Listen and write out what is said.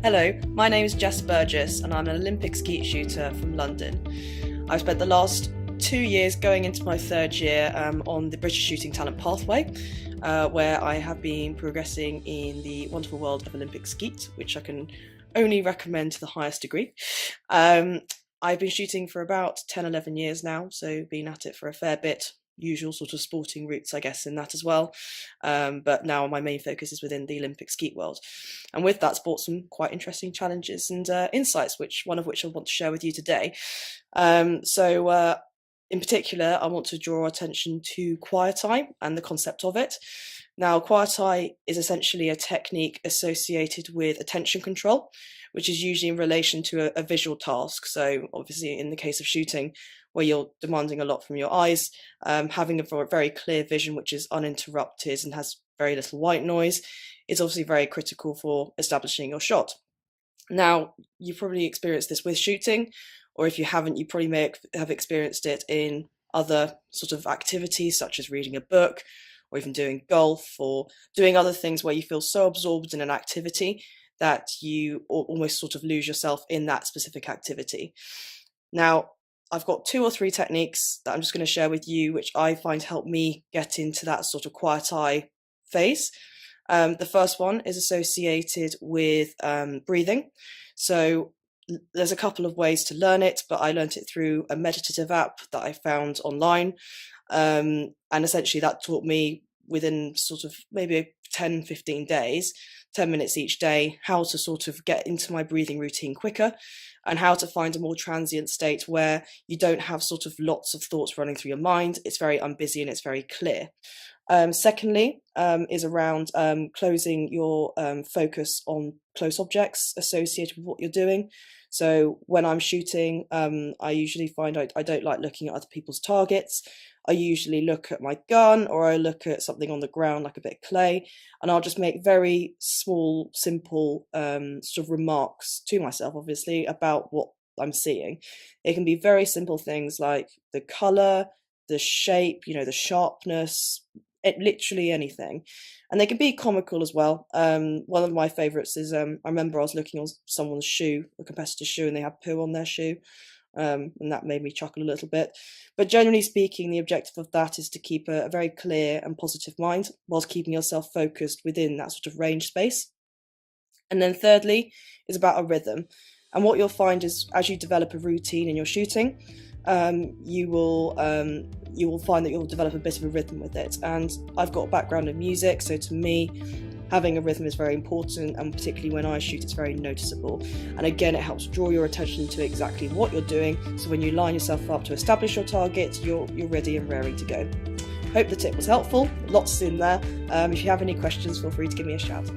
Hello, my name is Jess Burgess and I'm an Olympic skeet shooter from London. I've spent the last 2 years going into my third year on the British Shooting Talent Pathway, where I have been progressing in the wonderful world of Olympic skeet, which I can only recommend to the highest degree. I've been shooting for about 10-11 years now, so been at it for a fair bit. Usual sort of sporting roots, I guess, in that as well. But now my main focus is within the Olympic skeet world. And with that's brought some quite interesting challenges and insights, one of which I want to share with you today. In particular, I want to draw attention to quiet eye and the concept of it. Now, quiet eye is essentially a technique associated with attention control, which is usually in relation to a visual task. So obviously in the case of shooting, where you're demanding a lot from your eyes, having a very clear vision which is uninterrupted and has very little white noise is obviously very critical for establishing your shot. Now, you've probably experienced this with shooting, or if you haven't, you probably may have experienced it in other sort of activities such as reading a book, or even doing golf, or doing other things where you feel so absorbed in an activity that you almost sort of lose yourself in that specific activity. Now, I've got 2 or 3 techniques that I'm just going to share with you, which I find help me get into that sort of quiet eye phase. The first one is associated with breathing. So there's a couple of ways to learn it, but I learned it through a meditative app that I found online. And essentially that taught me within sort of maybe 10-15 days, 10 minutes each day, how to sort of get into my breathing routine quicker and how to find a more transient state where you don't have sort of lots of thoughts running through your mind. It's very unbusy and it's very clear. Secondly, is around closing your focus on close objects associated with what you're doing. So when I'm shooting, I usually find I don't like looking at other people's targets. I usually look at my gun, or I look at something on the ground like a bit of clay, and I'll just make very small, simple sort of remarks to myself, obviously, about what I'm seeing. It can be very simple things like the colour, the shape, the sharpness, literally anything. And they can be comical as well. One of my favourites is, I remember I was looking on someone's shoe, a competitor's shoe, and they had poo on their shoe. And that made me chuckle a little bit. But generally speaking, the objective of that is to keep a very clear and positive mind whilst keeping yourself focused within that sort of range space. And then thirdly is about a rhythm. And what you'll find is as you develop a routine in your shooting, you will find that you'll develop a bit of a rhythm with it. And I've got a background in music, so to me, having a rhythm is very important, and particularly when I shoot, it's very noticeable. And again, it helps draw your attention to exactly what you're doing, so when you line yourself up to establish your target, you're ready and raring to go. Hope the tip was helpful. Lots in there. If you have any questions, feel free to give me a shout.